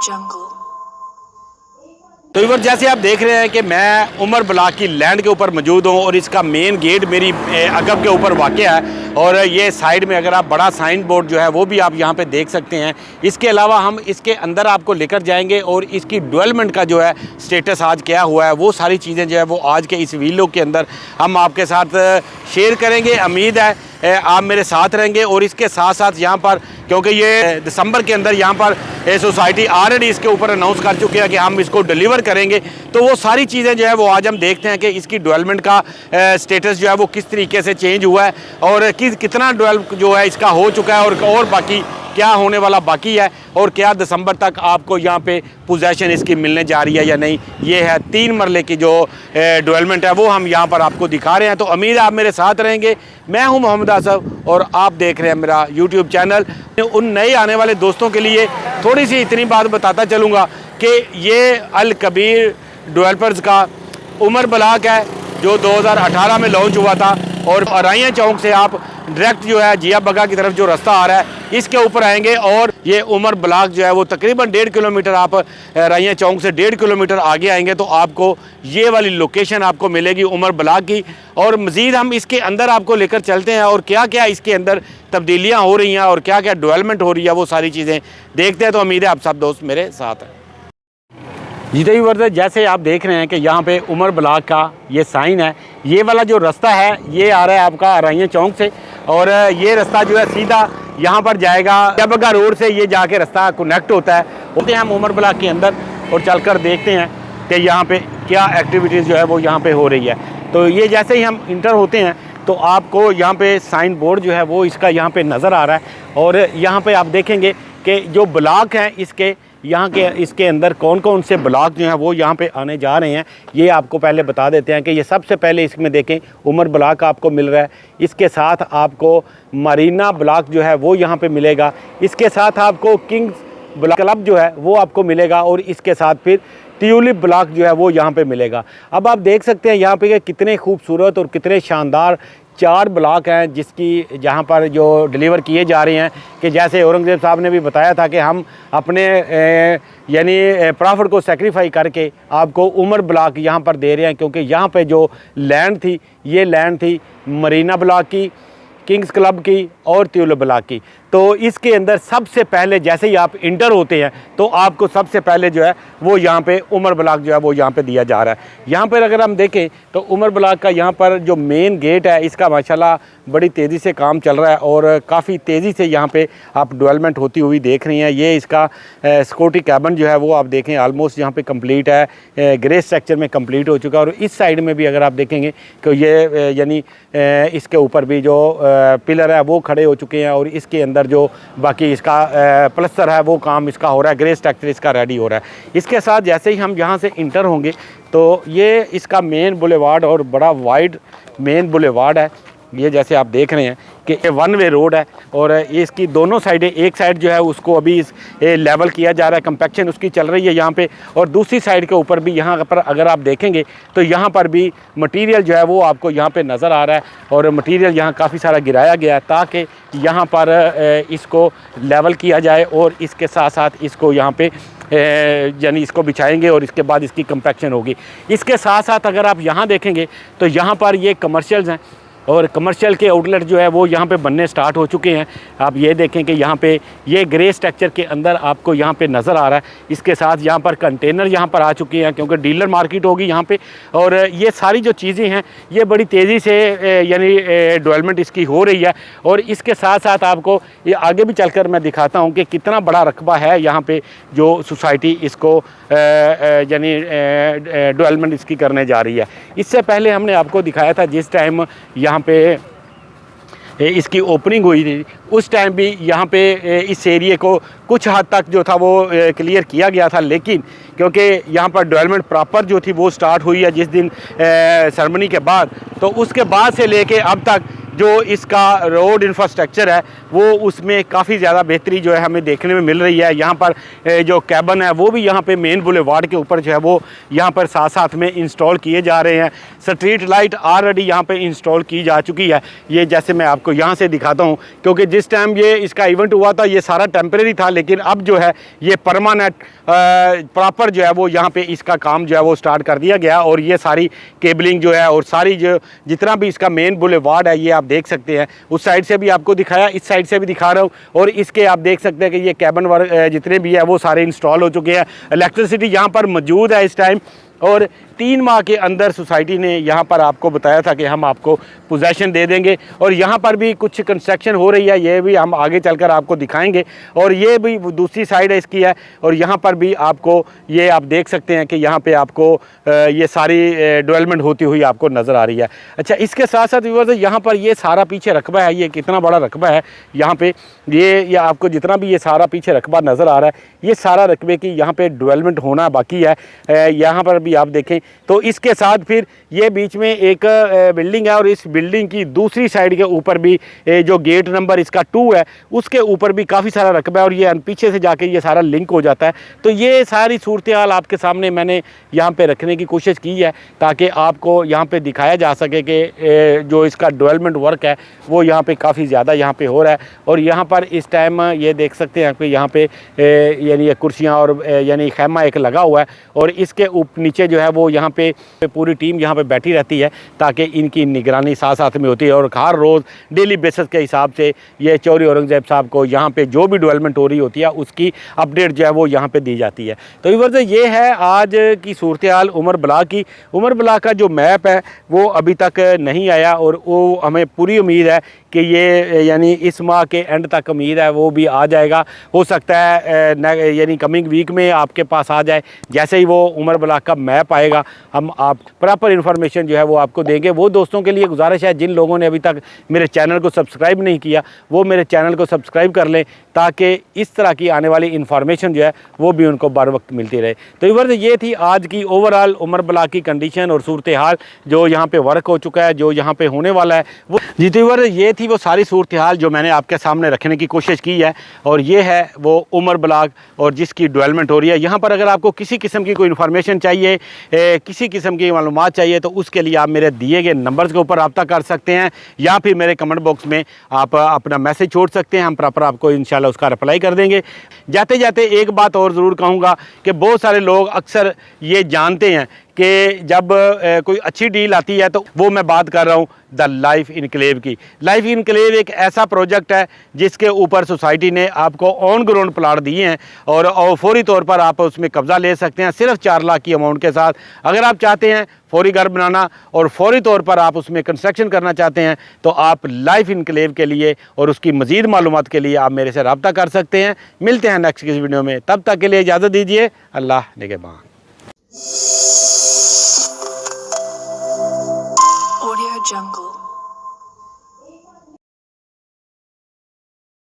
jungle. तो इवर जैसे आप देख रहे हैं कि मैं उमर ब्लॉक की लैंड के ऊपर मौजूद हूँ और इसका मेन गेट मेरी अगब के ऊपर वाक़या है और ये साइड में अगर आप बड़ा साइन बोर्ड जो है वो भी आप यहाँ पे देख सकते हैं। इसके अलावा हम इसके अंदर आपको लेकर जाएंगे और इसकी डेवलपमेंट का जो है स्टेटस आज क्या हुआ है वो सारी चीज़ें जो है वो आज के इस वीडियो के अंदर हम आपके साथ शेयर करेंगे। उम्मीद है आप मेरे साथ रहेंगे और इसके साथ साथ यहाँ पर क्योंकि ये दिसंबर के अंदर यहाँ पर सोसाइटी ऑलरेडी इसके ऊपर अनाउंस कर चुके हैं कि हम इसको डिलीवर करेंगे, तो वो सारी चीज़ें जो है वो आज हम देखते हैं कि इसकी डेवलपमेंट का स्टेटस जो है वो किस तरीके से चेंज हुआ है और कितना डेवलप जो है इसका हो चुका है और बाकी क्या होने वाला बाकी है और क्या दिसंबर तक आपको यहाँ पे पोजेसन इसकी मिलने जा रही है या नहीं। ये है 3 मरले की जो डेवलपमेंट है वो हम यहाँ पर आपको दिखा रहे हैं। तो उम्मीद है आप मेरे साथ रहेंगे। मैं हूँ मोहम्मद आसफ और आप देख रहे हैं मेरा यूट्यूब चैनल। उन नए आने वाले दोस्तों के लिए थोड़ी सी इतनी बात बताता चलूँगा कि ये अल कबीर डेवलपर्स का उमर ब्लॉक है जो 2018 में लॉन्च हुआ था और अराइया चौक से आप डायरेक्ट जो है जिया बगा की तरफ जो रास्ता आ रहा है इसके ऊपर आएंगे और ये उमर ब्लॉक जो है वो तकरीबन 1.5 किलोमीटर आप राइया चौक से 1.5 किलोमीटर आगे आएंगे तो आपको ये वाली लोकेशन आपको मिलेगी उमर ब्लॉक की। और मज़ीद हम इसके अंदर आपको लेकर चलते हैं और क्या क्या इसके अंदर तब्दीलियाँ हो रही हैं और क्या क्या डेवलपमेंट हो रही है वो सारी चीज़ें देखते हैं। तो उम्मीद है आप सब दोस्त मेरे साथ हैं। जी तो व्यूअर्स जैसे आप देख रहे हैं कि यहाँ पे उमर ब्लॉक का ये साइन है। ये वाला जो रास्ता है ये आ रहा है आपका अराइया चौक से और ये रास्ता जो है सीधा यहाँ पर जाएगा जबगा रोड से ये जाके रास्ता कनेक्ट होता है। होते हैं हम उमर ब्लॉक के अंदर और चलकर देखते हैं कि यहाँ पे क्या एक्टिविटीज़ जो है वो यहाँ पे हो रही है। तो ये जैसे ही हम इंटर होते हैं तो आपको यहाँ पे साइन बोर्ड जो है वो इसका यहाँ पे नज़र आ रहा है और यहाँ पे आप देखेंगे कि जो ब्लॉक हैं इसके अंदर कौन कौन से ब्लॉक जो हैं वो यहाँ पे आने जा रहे हैं ये आपको पहले बता देते हैं कि ये सबसे पहले इसमें देखें उमर ब्लॉक आपको मिल रहा है। इसके साथ आपको मरीना ब्लॉक जो है वो यहाँ पे मिलेगा। इसके साथ आपको किंग्स ब्लॉक क्लब जो है वो आपको मिलेगा और इसके साथ फिर ट्यूलिप ब्लॉक जो है वो यहाँ पे मिलेगा। अब आप देख सकते हैं यहाँ पे कितने खूबसूरत और कितने शानदार 4 ब्लॉक हैं जिसकी जहाँ पर जो डिलीवर किए जा रहे हैं कि जैसे औरंगज़ेब साहब ने भी बताया था कि हम अपने यानी प्रॉफिट को सेक्रीफाई करके आपको उमर ब्लॉक यहाँ पर दे रहे हैं क्योंकि यहाँ पे जो लैंड थी ये लैंड थी मरीना ब्लॉक की, किंग्स क्लब की और ट्यूलिप ब्लॉक की। तो इसके अंदर सबसे पहले जैसे ही आप इंटर होते हैं तो आपको सबसे पहले जो है वो यहाँ पे उमर ब्लॉक जो है वो यहाँ पे दिया जा रहा है। यहाँ पर अगर हम देखें तो उमर ब्लॉक का यहाँ पर जो मेन गेट है इसका माशाल्लाह बड़ी तेज़ी से काम चल रहा है और काफ़ी तेज़ी से यहाँ पे आप डेवलपमेंट होती हुई देख रही हैं। ये इसका सिक्योरिटी कैबिन जो है वो आप देखें ऑलमोस्ट यहाँ पे कंप्लीट है, ग्रे स्ट्रक्चर में कंप्लीट हो चुका है। और इस साइड में भी अगर आप देखेंगे तो ये यानी इसके ऊपर भी जो पिलर है वो खड़े हो चुके हैं और इसके अंदर जो बाकी इसका प्लस्तर है वो काम इसका हो रहा है, ग्रे स्ट्रक्चर इसका रेडी हो रहा है। इसके साथ जैसे ही हम यहाँ से इंटर होंगे तो ये इसका मेन बुलेवार्ड और बड़ा वाइड मेन बुलेवार्ड है। ये जैसे आप देख रहे हैं कि 1 वे रोड है और इसकी दोनों साइडें, एक साइड जो है उसको अभी लेवल किया जा रहा है, कंपैक्शन उसकी चल रही है यहाँ पे और दूसरी साइड के ऊपर भी यहाँ पर अगर आप देखेंगे तो यहाँ पर भी मटेरियल जो है वो आपको यहाँ पे नज़र आ रहा है और मटेरियल यहाँ काफ़ी सारा गिराया गया है ताकि यहाँ पर इसको लेवल किया जाए और इसके साथ साथ इसको यहाँ पे यानी इसको बिछाएंगे और इसके बाद इसकी कंपैक्शन होगी। इसके साथ साथ अगर आप यहाँ देखेंगे तो यहाँ पर ये कमर्शियल्स हैं और कमर्शियल के आउटलेट जो है वो यहाँ पे बनने स्टार्ट हो चुके हैं। आप ये देखें कि यहाँ पे ये ग्रे स्ट्रक्चर के अंदर आपको यहाँ पे नज़र आ रहा है। इसके साथ यहाँ पर कंटेनर यहाँ पर आ चुके हैं क्योंकि डीलर मार्केट होगी यहाँ पे और ये सारी जो चीज़ें हैं ये बड़ी तेज़ी से यानी डेवलपमेंट इसकी हो रही है। और इसके साथ साथ आपको ये आगे भी चलकर मैं दिखाता हूँ कि कितना बड़ा रकबा है यहाँ पर जो सोसाइटी इसको यानी डेवलपमेंट इसकी करने जा रही है। इससे पहले हमने आपको दिखाया था जिस टाइम यहाँ पे इसकी ओपनिंग हुई थी उस टाइम भी यहाँ पे इस एरिए को कुछ हद तक जो था वो क्लियर किया गया था, लेकिन क्योंकि यहाँ पर डेवलपमेंट प्रॉपर जो थी वो स्टार्ट हुई है जिस दिन सेरेमनी के बाद, तो उसके बाद से लेके अब तक जो इसका रोड इंफ्रास्ट्रक्चर है वो उसमें काफ़ी ज़्यादा बेहतरी जो है हमें देखने में मिल रही है। यहाँ पर जो कैबन है वो भी यहाँ पे मेन बुलेवार्ड के ऊपर जो है वो यहाँ पर साथ साथ में इंस्टॉल किए जा रहे हैं। स्ट्रीट लाइट ऑलरेडी यहाँ पे इंस्टॉल की जा चुकी है। ये जैसे मैं आपको यहाँ से दिखाता हूँ, क्योंकि जिस टाइम ये इसका इवेंट हुआ था ये सारा टेम्परेरी था, लेकिन अब जो है ये परमानेंट प्रॉपर जो है वो यहाँ पे इसका काम जो है वो स्टार्ट कर दिया गया। और ये सारी केबलिंग जो है और सारी जो जितना भी इसका मेन बुलेवार्ड है ये आप देख सकते हैं। उस साइड से भी आपको दिखाया, इस साइड से भी दिखा रहा हूँ। और इसके आप देख सकते हैं कि ये कैबन वर्क जितने भी है वो सारे इंस्टॉल हो चुके हैं। इलेक्ट्रिसिटी यहाँ पर मौजूद है इस टाइम। और 3 माह के अंदर सोसाइटी ने यहाँ पर आपको बताया था कि हम आपको पोजेसन दे देंगे। और यहाँ पर भी कुछ कंस्ट्रक्शन हो रही है, ये भी हम आगे चलकर आपको दिखाएंगे। और ये भी दूसरी साइड है इसकी है। और यहाँ पर भी आपको ये आप देख सकते हैं कि यहाँ पे आपको ये सारी डेवलपमेंट होती हुई आपको नज़र आ रही है। अच्छा, इसके साथ साथ व्यूअर्स यहाँ पर ये सारा पीछे रकबा है, ये कितना बड़ा रकबा है यहाँ पे, ये आपको जितना भी ये सारा पीछे रकबा नज़र आ रहा है ये सारा रकबे की यहाँ पे डेवलपमेंट होना बाकी है। यहाँ पर भी आप देखें तो इसके साथ फिर ये बीच में एक बिल्डिंग है और इस बिल्डिंग की दूसरी साइड के ऊपर भी जो गेट नंबर इसका 2 है उसके ऊपर भी काफ़ी सारा रकबा है और ये पीछे से जाके ये सारा लिंक हो जाता है। तो ये सारी सूरत हाल आपके सामने मैंने यहाँ पे रखने की कोशिश की है ताकि आपको यहाँ पे दिखाया जा सके कि जो इसका डेवलपमेंट वर्क है वो यहाँ पे काफ़ी ज़्यादा यहाँ पे हो रहा है। और यहाँ पर इस टाइम ये देख सकते हैं कि यहाँ पे यानी कुर्सियाँ और यानी खैमा एक लगा हुआ है और इसके नीचे जो है वो यहाँ पे पूरी टीम यहाँ पे बैठी रहती है ताकि इनकी निगरानी साथ साथ में होती है। और हर रोज़ डेली बेसिस के हिसाब से ये चौधरी औरंगज़ेब साहब को यहाँ पे जो भी डेवलपमेंट हो रही होती है उसकी अपडेट जो है वो यहाँ पे दी जाती है। तो इस वजह ये है आज की सूरत हाल उमर ब्लॉक की। उमर ब्लॉक का जो मैप है वो अभी तक नहीं आया और वो हमें पूरी उम्मीद है कि ये यानी इस माह के एंड तक उम्मीद है वो भी आ जाएगा। हो सकता है यानी कमिंग वीक में आपके पास आ जाए। जैसे ही वो उमर ब्लॉक का मैप आएगा हम आप प्रॉपर इन्फॉर्मेशन जो है वो आपको देंगे। वो दोस्तों के लिए गुजारिश है जिन लोगों ने अभी तक मेरे चैनल को सब्सक्राइब नहीं किया वो मेरे चैनल को सब्सक्राइब कर लें ताकि इस तरह की आने वाली इन्फॉर्मेशन जो है वो भी उनको बर वक्त मिलती रहे। तो इस ये थी आज की ओवरऑल उमर ब्लॉक की कंडीशन और सूरत हाल जो यहाँ पे वर्क हो चुका है, जो यहाँ पे होने वाला है वो जी। तो ये थी वो सारी सूरत हाल जो मैंने आपके सामने रखने की कोशिश की है। और ये है वो उमर ब्लॉक और जिसकी डेवलपमेंट हो रही है। यहाँ पर अगर आपको किसी किस्म की कोई इन्फॉर्मेशन चाहिए, किसी किस्म की मालूमात चाहिए तो उसके लिए आप मेरे दिए गए नंबर्स के ऊपर रब्ता कर सकते हैं या फिर मेरे कमेंट बॉक्स में आप अपना मैसेज छोड़ सकते हैं। हम प्रॉपर आपको इंशाल्लाह उसका रिप्लाई कर देंगे। जाते जाते एक बात और ज़रूर कहूँगा कि बहुत सारे लोग अक्सर ये जानते हैं कि जब कोई अच्छी डील आती है तो वो मैं बात कर रहा हूँ द लाइफ इनक्लेव की। लाइफ इनक्लेव एक ऐसा प्रोजेक्ट है जिसके ऊपर सोसाइटी ने आपको ऑन ग्राउंड प्लाट दिए हैं और फौरी तौर पर आप उसमें कब्ज़ा ले सकते हैं सिर्फ 4 लाख की अमाउंट के साथ। अगर आप चाहते हैं फौरी घर बनाना और फौरी तौर पर आप उसमें कंस्ट्रक्शन करना चाहते हैं तो आप लाइफ इनक्लेव के लिए और उसकी मज़ीद मालूमात के लिए आप मेरे से रब्ता कर सकते हैं। मिलते हैं नेक्स्ट किसी वीडियो में, तब तक के लिए इजाज़त दीजिए। अल्लाह निगहबान। Audio Jungle.